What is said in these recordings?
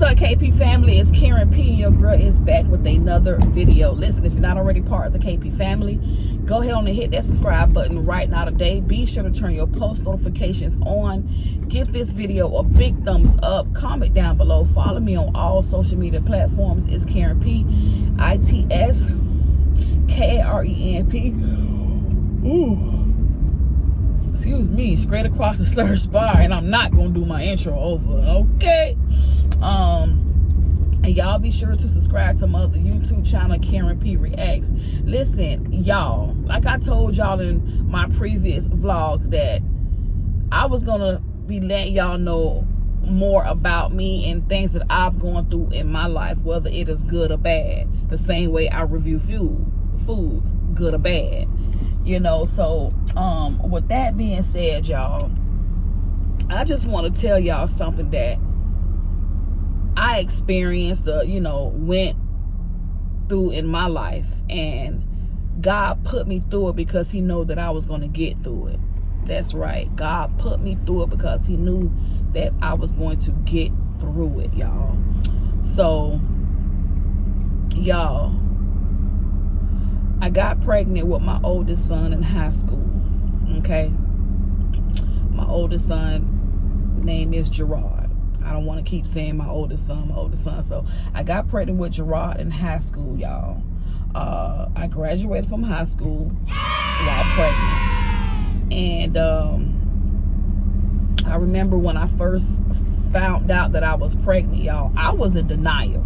What's up, KP family? It's Karen P, and your girl is back with another video. Listen, if you're not already part of the KP family, go ahead on and hit that subscribe button right now today. Be sure to turn your post notifications on. Give this video a big thumbs up. Comment down below. Follow me on all social media platforms. It's Karen P, ITSKARENP. Ooh. Excuse me, straight across the search bar, and I'm not gonna do my intro over, okay? And y'all be sure to subscribe to my other YouTube channel, Karen P Reacts. Listen, y'all, like I told y'all in my previous vlogs, that I was gonna be letting y'all know more about me and things that I've gone through in my life, whether it is good or bad, the same way I review foods, good or bad. You know, so with that being said, y'all, I just want to tell y'all something that I experienced, went through in my life, and God put me through it because he knew that I was going to get through it. That's right. God put me through it because he knew that I was going to get through it, y'all. So, y'all, I got pregnant with my oldest son in high school, okay? My oldest son name is Gerard. I don't want to keep saying my oldest son. So I got pregnant with Gerard in high school, y'all. I graduated from high school while pregnant. And I remember when I first found out that I was pregnant, y'all, I was in denial.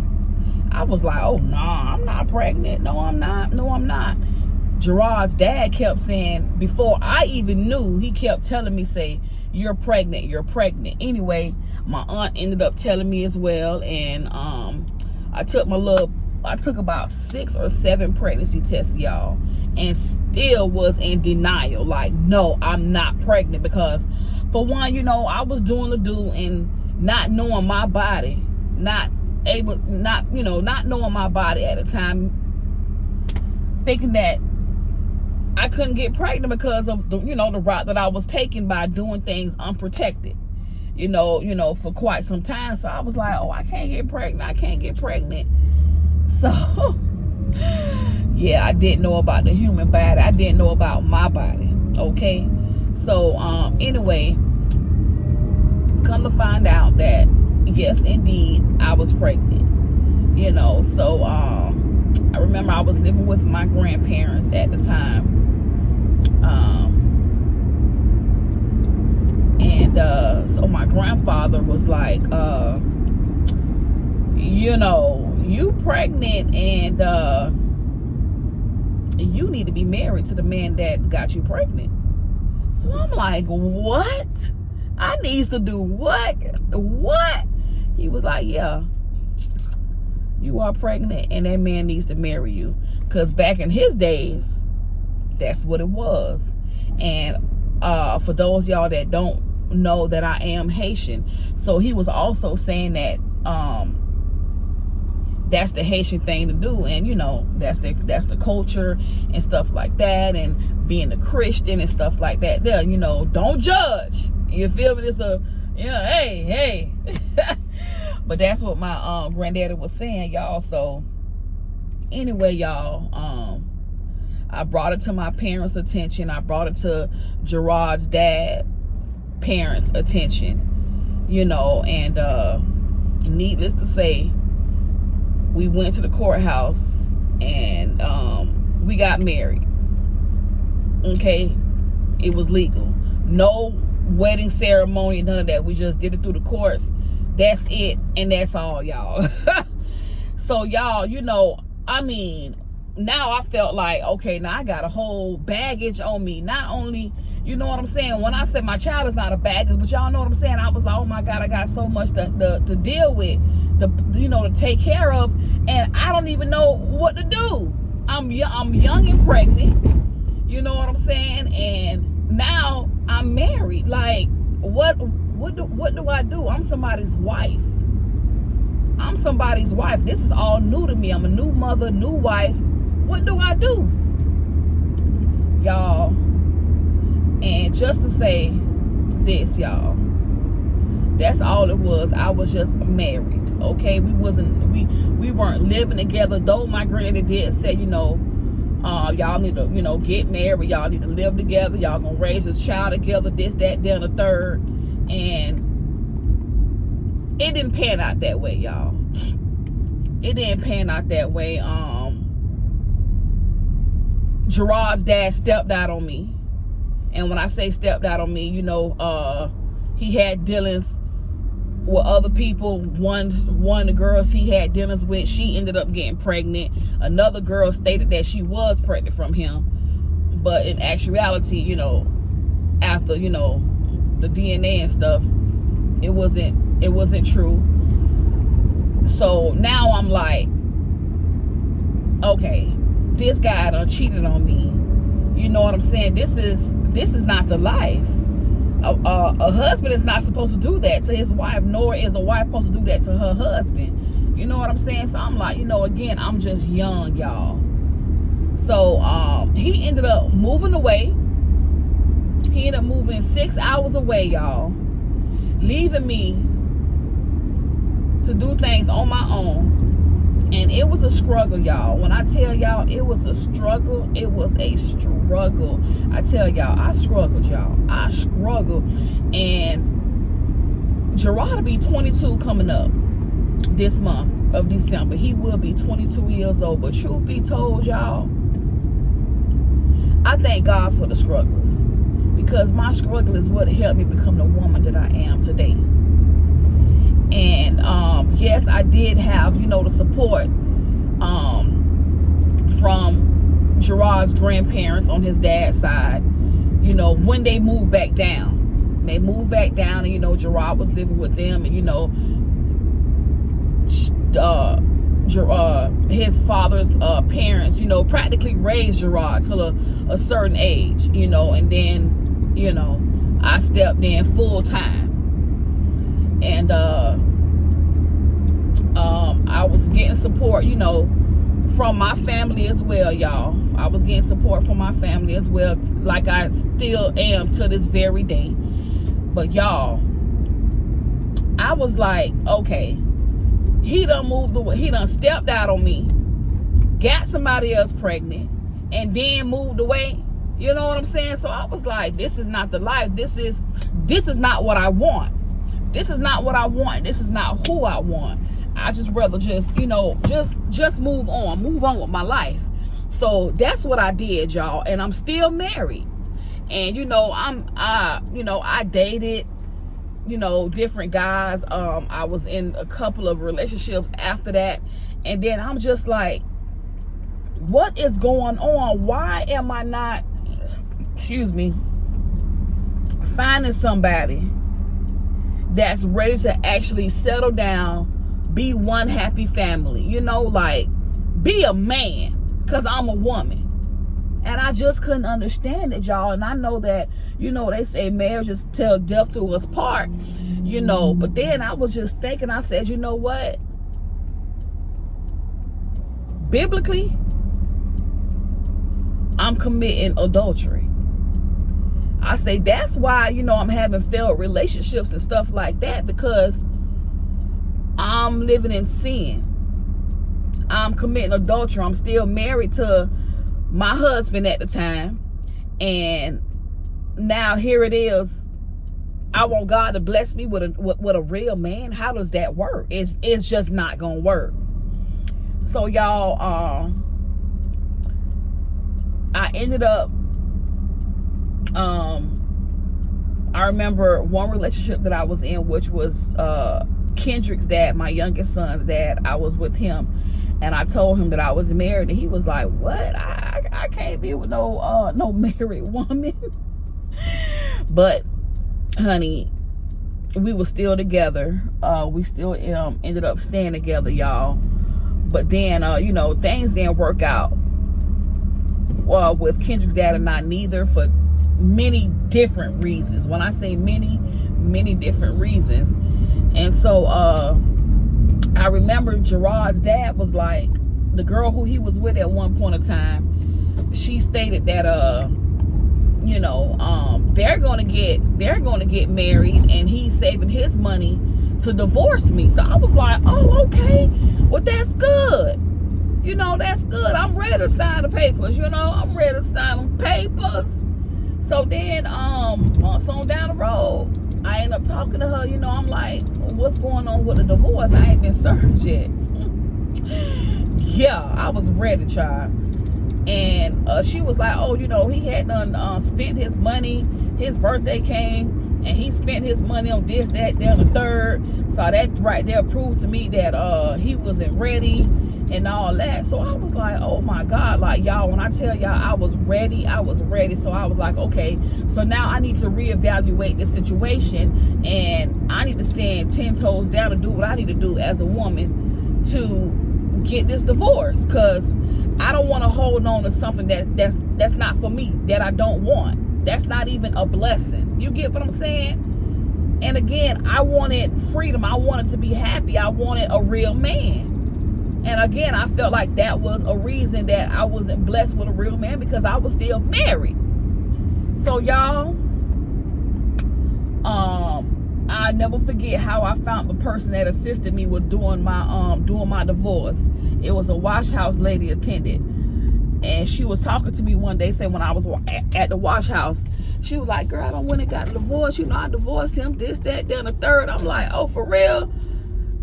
I was like, oh, nah, I'm not pregnant. No, I'm not. No, I'm not. Gerard's dad kept saying, before I even knew, he kept telling me, say, you're pregnant, you're pregnant. Anyway, my aunt ended up telling me as well. And I took about 6 or 7 pregnancy tests, y'all, and still was in denial. Like, no, I'm not pregnant. Because for one, I was doing the do and not knowing my body, not knowing my body at the time, thinking that I couldn't get pregnant because of the route that I was taking by doing things unprotected, for quite some time. So I was like, oh, I can't get pregnant. So yeah, I didn't know about the human body. I didn't know about my body. Okay. So anyway, come to find out that yes, indeed, I was pregnant, so I remember I was living with my grandparents at the time, and so my grandfather was like, you pregnant, and you need to be married to the man that got you pregnant. So I'm like, what? I needs to do what? He was like, yeah, you are pregnant and that man needs to marry you. Because back in his days, that's what it was. And for those y'all that don't know, that I am Haitian, so he was also saying that that's the Haitian thing to do. And, that's the culture and stuff like that. And being a Christian and stuff like that. There, don't judge. You feel me? It's hey. But that's what my granddaddy was saying, y'all. So anyway, y'all, I brought it to my parents' attention. I brought it to Gerard's dad parents' attention, and needless to say, we went to the courthouse and we got married. Okay, it was legal. No wedding ceremony, none of that. We just did it through the courts. That's it, and that's all, y'all. So y'all, now I felt like, okay, now I got a whole baggage on me. Not only, you know what I'm saying, when I said my child is not a baggage, but y'all know what I'm saying, I was like, oh my God, I got so much to deal with, to take care of, and I don't even know what to do. I'm young and pregnant, you know what I'm saying, and now I'm married. Like, what do I do? I'm somebody's wife. This is all new to me. I'm a new mother, new wife. What do I do, y'all? And just to say this, y'all, that's all it was. I was just married. okay, we weren't living together, though my granddaddy did say, y'all need to, get married, y'all need to live together, y'all gonna raise this child together, this, that, then the third. And it didn't pan out that way, y'all. It didn't pan out that way. Gerard's dad stepped out on me. And when I say stepped out on me, he had dealings with other people. One of the girls he had dealings with, she ended up getting pregnant. Another girl stated that she was pregnant from him. But in actuality, after, the DNA and stuff, it wasn't true. So now I'm like, okay, this guy done cheated on me. You know what I'm saying? This is not the life. A husband is not supposed to do that to his wife, nor is a wife supposed to do that to her husband. You know what I'm saying? So I'm like, again, I'm just young, y'all. So he ended up moving away. He ended up moving 6 hours away, y'all, leaving me to do things on my own. And it was a struggle, y'all. When I tell y'all it was a struggle, it was a struggle. I tell y'all, I struggled, y'all. I struggled. And Gerard will be 22 coming up this month of December. He will be 22 years old. But truth be told, y'all, I thank God for the struggles, because my struggle is what helped me become the woman that I am today. And yes, I did have, the support from Gerard's grandparents on his dad's side, when they moved back down. They moved back down, and, Gerard was living with them, and, his father's parents, practically raised Gerard till a certain age, and then, I stepped in full time. And I was getting support, from my family as well, y'all. I was getting support from my family as well, like I still am to this very day. But y'all, I was like, okay, he done moved away. He done stepped out on me, got somebody else pregnant, and then moved away. You know what I'm saying? So I was like, this is not the life. This is not what I want. This is not what I want. This is not who I want. I just rather just move on with my life. So that's what I did, y'all. And I'm still married. And I dated, different guys. I was in a couple of relationships after that. And then I'm just like, what is going on? Why am I not, finding somebody that's ready to actually settle down, be one happy family, be a man, because I'm a woman. And I just couldn't understand it, y'all. And I know that, they say marriage is till death do us part, but then I was just thinking, I said, you know what? Biblically, I'm committing adultery. I say that's why, I'm having failed relationships and stuff like that, because I'm living in sin. I'm committing adultery. I'm still married to my husband at the time. And now here it is. I want God to bless me with a real man. How does that work? It's just not going to work. So y'all, I ended up, I remember one relationship that I was in, which was Kendrick's dad, my youngest son's dad. I was with him, and I told him that I was married, and he was like, "What? I can't be with no married woman." But honey, we were still together. We still ended up staying together, y'all. But then things didn't work out with Kendrick's dad and I, neither, for many different reasons. When I say many different reasons. And so I remember Gerard's dad was like, the girl who he was with at one point in time, she stated that they're gonna get married, and he's saving his money to divorce me. So I was like, oh, okay, well, that's good. You know, that's good. I'm ready to sign the papers. You know, I'm ready to sign the papers. So then, months on down the road, I end up talking to her. You know, I'm like, what's going on with the divorce? I ain't been served yet. Yeah, I was ready, child. And she was like, oh, you know, he had done spent his money. His birthday came, and he spent his money on this, that, down the third. So that right there proved to me that he wasn't ready and all that. So I was like, oh my God, like, y'all, when I tell y'all I was ready, I was ready. So I was like, okay, so now I need to reevaluate the situation, and I need to stand 10 toes down and do what I need to do as a woman to get this divorce, because I don't want to hold on to something that's not for me, that I don't want. That's not even a blessing. You get what I'm saying? And again, I wanted freedom. I wanted to be happy. I wanted a real man. And again, I felt like that was a reason that I wasn't blessed with a real man, because I was still married. So y'all, I never forget how I found the person that assisted me with doing my divorce. It was a wash house lady attendant, and she was talking to me one day, saying when I was at the wash house, she was like, girl, I don't went and got a divorce. You know, I divorced him, this, that, then the third. I'm like, oh, for real?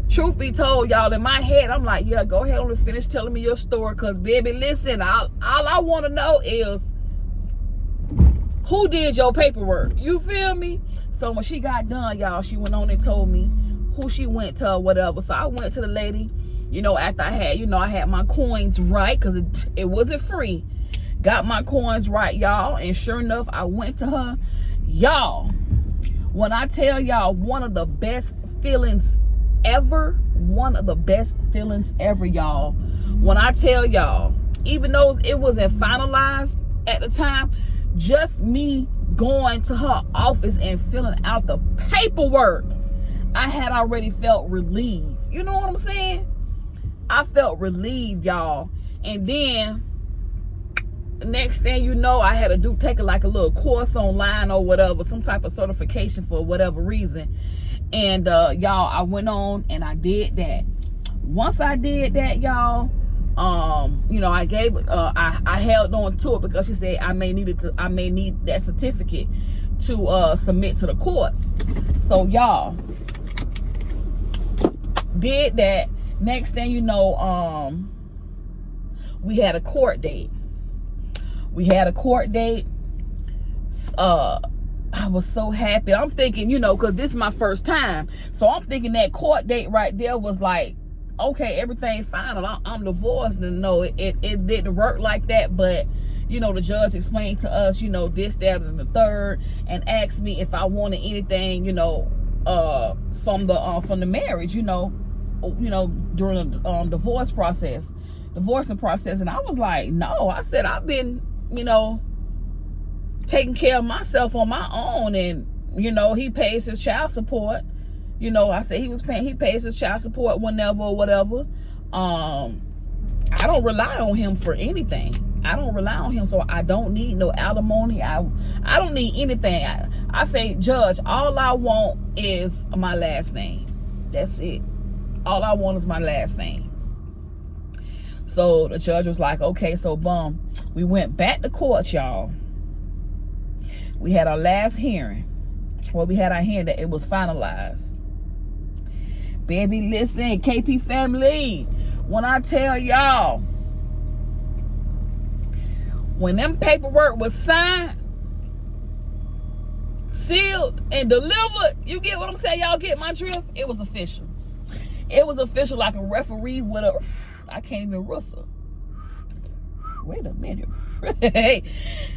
Truth be told, y'all, in my head, I'm like, yeah, go ahead and finish telling me your story, because, baby, listen, all I want to know is who did your paperwork. You feel me? So when she got done, y'all, she went on and told me who she went to or whatever. So I went to the lady, you know, after I had my coins right, because it wasn't free. Got my coins right, y'all, and sure enough, I went to her. Y'all, when I tell y'all, one of the best feelings ever, y'all, when I tell y'all, even though it wasn't finalized at the time, just me going to her office and filling out the paperwork, I had already felt relieved. You know what I'm saying? I felt relieved, y'all. And then next thing you know, I had to take a little course online or whatever, some type of certification for whatever reason. And y'all, I went on and I did that. Once I did that, y'all, you know, I held on to it, because she said I may need that certificate to submit to the courts. So y'all, did that. Next thing you know, we had a court date. I was so happy. I'm thinking, you know, because this is my first time, so I'm thinking that court date right there was like, okay, everything fine, I'm divorced. And no, it didn't work like that. But you know, the judge explained to us, you know, this, that, and the third, and asked me if I wanted anything, you know, from the marriage, you know, during the divorcing process. And I was like, no. I said, I've been, you know, taking care of myself on my own, and you know, he pays his child support. You know, I said he pays his child support whenever or whatever. I don't rely on him for anything. I don't rely on him, so I don't need no alimony. I don't need anything. I say, Judge, all I want is my last name. That's it. All I want is my last name. So the judge was like, okay, so boom. We went back to court, y'all. We had our last hearing. Well, we had our hearing that it was finalized. Baby, listen, KP family, when I tell y'all, when them paperwork was signed, sealed, and delivered, you get what I'm saying? Y'all get my drift? It was official. It was official, like a referee with a, I can't even rustle. Wait a minute.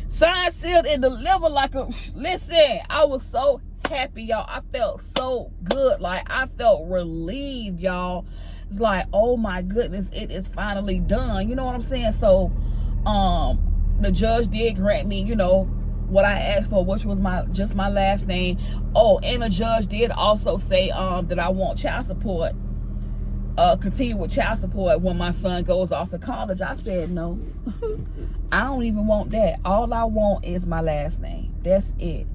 Signed, sealed, and delivered like a, listen, I was so happy, y'all. I felt so good. Like, I felt relieved, y'all. It's like, oh my goodness, it is finally done. You know what I'm saying? So, the judge did grant me, you know, what I asked for, which was just my last name. Oh, and the judge did also say that I want child support, continue with child support when my son goes off to college. I said no. I don't even want that. All I want is my last name. That's it.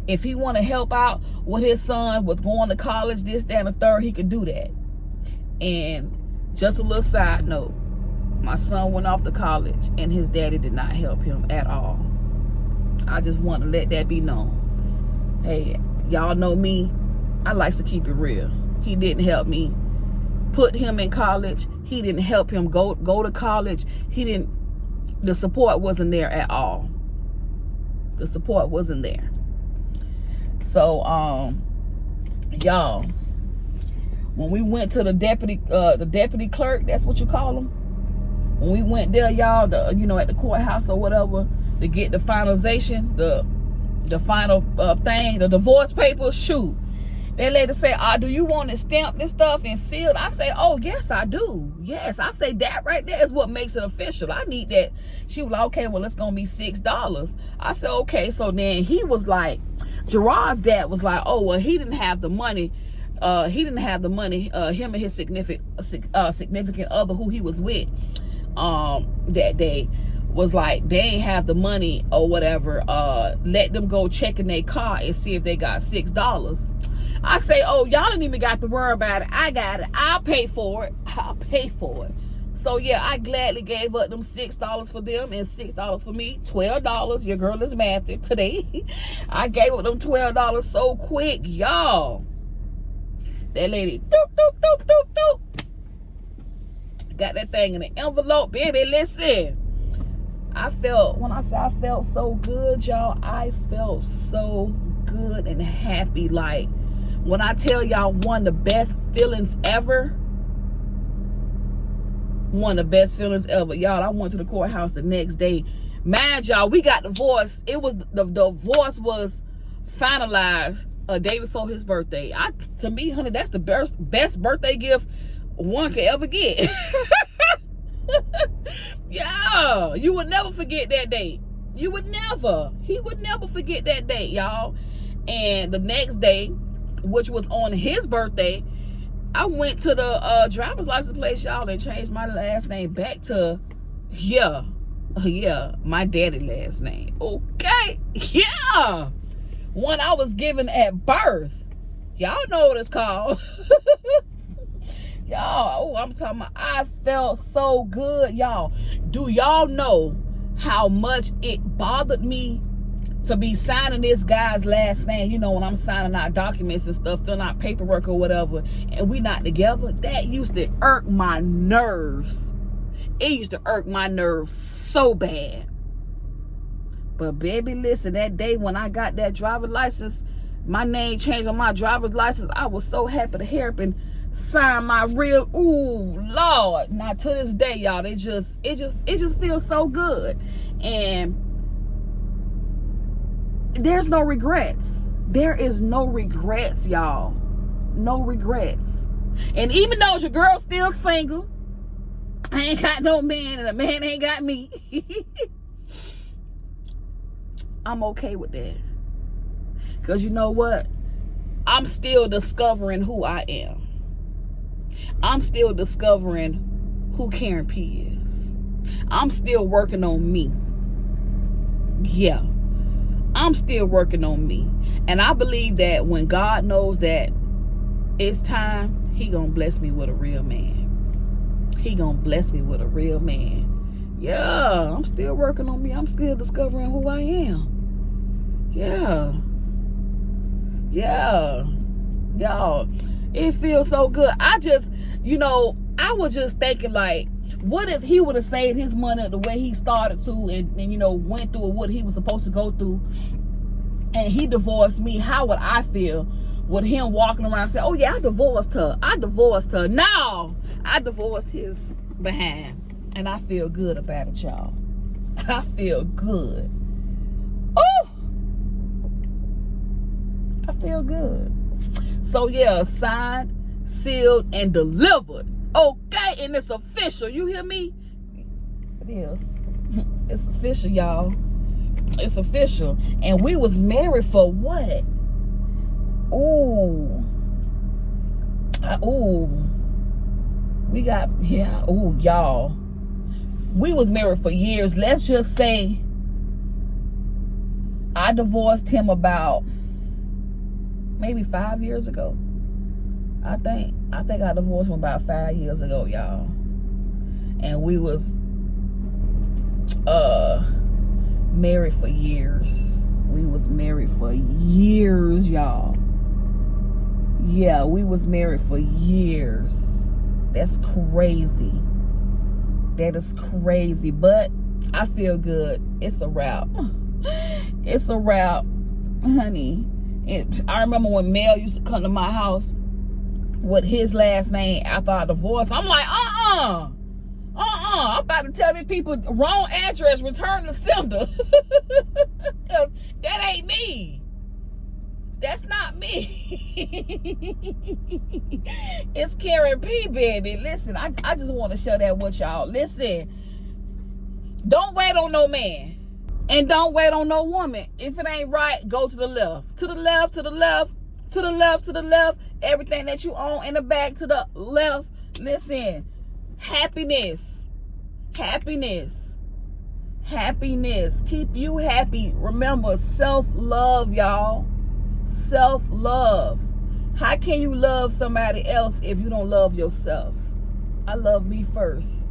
If he want to help out with his son with going to college, this, that, and the third, he could do that. And just a little side note, my son went off to college and his daddy did not help him at all. I just want to let that be known. Hey, y'all know me. I like to keep it real. He didn't help me put him in college. He didn't help him go to college. The support wasn't there at all. The support wasn't there. So, y'all, when we went to the deputy clerk, that's what you call them. When we went there, y'all, at the courthouse or whatever, to get the finalization, the final thing, the divorce papers, shoot. That lady say, do you want to stamp this stuff and sealed? I say, oh, yes, I do. Yes, I say that right there is what makes it official. I need that. She was like, okay, well, it's going to be $6. I said, okay. So then he was like, Gerard's dad was like, oh, well, he didn't have the money. Him and his significant other who he was with that day was like, they ain't have the money or whatever. Let them go check in their car and see if they got $6. I say, oh, y'all ain't even got to worry about it. I got it. I'll pay for it. I'll pay for it. So yeah, I gladly gave up them $6 for them and $6 for me. $12. Your girl is mathing today. I gave up them $12 so quick, y'all. That lady, doop, doop, doop, doop, doop. Got that thing in the envelope, baby. Listen, when I say I felt so good, y'all, I felt so good and happy. Like, when I tell y'all, one of the best feelings ever. One of the best feelings ever. Y'all, I went to the courthouse the next day. Mind y'all, we got divorced. The divorce was finalized a day before his birthday. To me, honey, that's the best birthday gift one could ever get. Yeah, you would never forget that date. You would never. He would never forget that date, y'all. And the next day, which was on his birthday, I went to the driver's license place, y'all, and changed my last name back to, my daddy last name. Okay, yeah. One I was given at birth. Y'all know what it's called. Y'all, I'm talking about, I felt so good, y'all. Do y'all know how much it bothered me to be signing this guy's last name? When I'm signing out documents and stuff, filling out paperwork or whatever, and we not together, that used to irk my nerves. It used to irk my nerves so bad. But baby, listen, that day when I got that driver's license, my name changed on my driver's license, I was so happy to hear it and sign my real, ooh, Lord. Now to this day, y'all, it just feels so good. And there's no regrets. There is no regrets, y'all. No regrets. And even though your girl's still single, I ain't got no man and the man ain't got me. I'm okay with that. Because you know what? I'm still discovering who I am. I'm still discovering who Karen P is. I'm still working on me. Yeah. I'm still working on me. And I believe that when God knows that it's time, he gonna bless me with a real man. He gonna bless me with a real man. Yeah, I'm still working on me. I'm still discovering who I am. Yeah. Yeah. Y'all, it feels so good. I was just thinking, like, what if he would have saved his money the way he started to and went through what he was supposed to go through, and he divorced me? How would I feel with him walking around and saying, oh yeah, I divorced her. No, I divorced his behind. And I feel good about it, y'all. I feel good. Oh, I feel good. So yeah, signed, sealed, and delivered. Okay, and it's official. You hear me? It is. It's official, y'all. It's official. And we was married for what? Y'all. We was married for years. Let's just say I divorced him about maybe 5 years ago. I think I divorced him about 5 years ago, y'all. And we was married for years. We was married for years, y'all. Yeah, we was married for years. That's crazy. That is crazy. But I feel good. It's a wrap. It's a wrap, honey. I remember when Mel used to come to my house with his last name after our divorce. I'm like, I'm about to tell these people wrong address, return to sender. Because that ain't me. That's not me. It's Karen P, baby. Listen, I just want to share that with y'all. Listen, don't wait on no man. And don't wait on no woman. If it ain't right, go to the left. To the left, to the left, to the left, to the left. Everything that you own in the back to the left. Listen, happiness. Happiness. Happiness. Keep you happy. Remember, self-love, y'all. Self-love. How can you love somebody else if you don't love yourself? I love me first.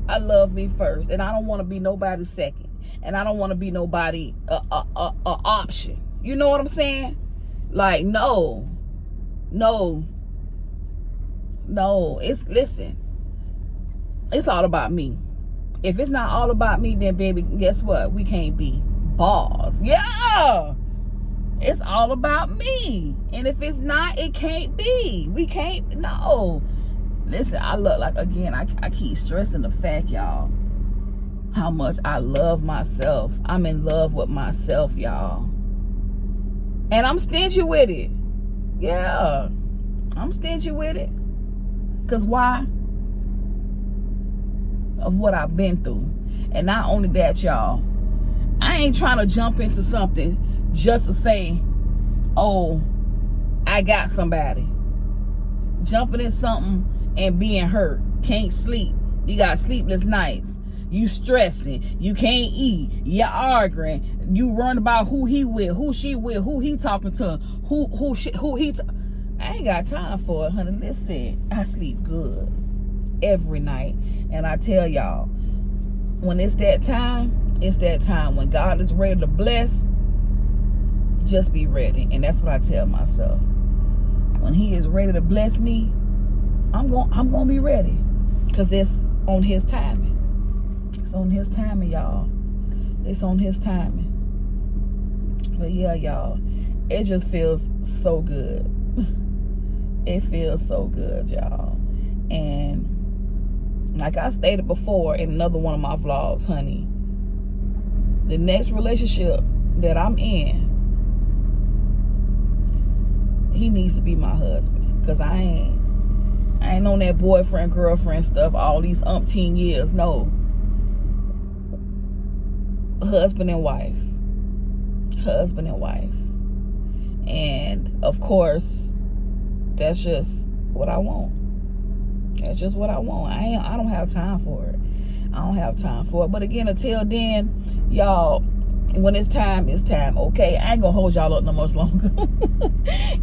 I love me first. And I don't want to be nobody second. And I don't want to be nobody option. You know what I'm saying? Like, no. Listen. It's all about me. If it's not all about me, then baby, guess what? We can't be boss. Yeah. It's all about me. And if it's not, it can't be. We can't, no. Listen, I look like, again, I keep stressing the fact, y'all, how much I love myself. I'm in love with myself, y'all. And I'm stingy with it. Yeah. I'm stingy with it. Because why? Of what I've been through. And not only that, y'all, I ain't trying to jump into something just to say, oh, I got somebody. Jumping in something and being hurt. Can't sleep. You got sleepless nights. You stressing. You can't eat. You're arguing. You worrying about who he with, who she with, who he talking to, I ain't got time for it, honey. Listen, I sleep good every night. And I tell y'all, when it's that time, it's that time. When God is ready to bless, just be ready. And that's what I tell myself. When he is ready to bless me, I'm gonna be ready. Because it's on his timing. It's on his timing, y'all. It's on his timing. But yeah, y'all, it just feels so good. It feels so good, y'all. And like I stated before in another one of my vlogs, honey, the next relationship that I'm in, he needs to be my husband. Because I ain't on that boyfriend, girlfriend stuff all these umpteen years. No. Husband and wife. Husband and wife. And of course, that's just what I want. That's just what I want. I don't have time for it. I don't have time for it. But again, until then, y'all, when it's time, it's time. Okay, I ain't gonna hold y'all up no much longer.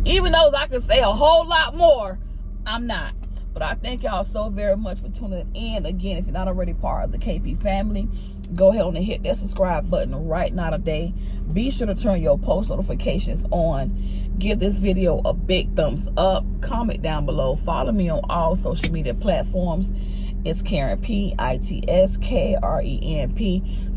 Even though I could say a whole lot more, I'm not. But I thank y'all so very much for tuning in. Again, if you're not already part of the KP family, go ahead and hit that subscribe button right now today. Be sure to turn your post notifications on. Give this video a big thumbs up. Comment down below. Follow me on all social media platforms. It's Karen P, ITSKRENP,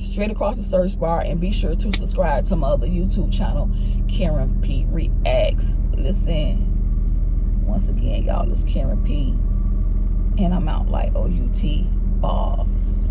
straight across the search bar. And be sure to subscribe to my other YouTube channel, Karen P Reacts. Listen, once again, y'all, it's Karen P, and I'm out like OUT boss.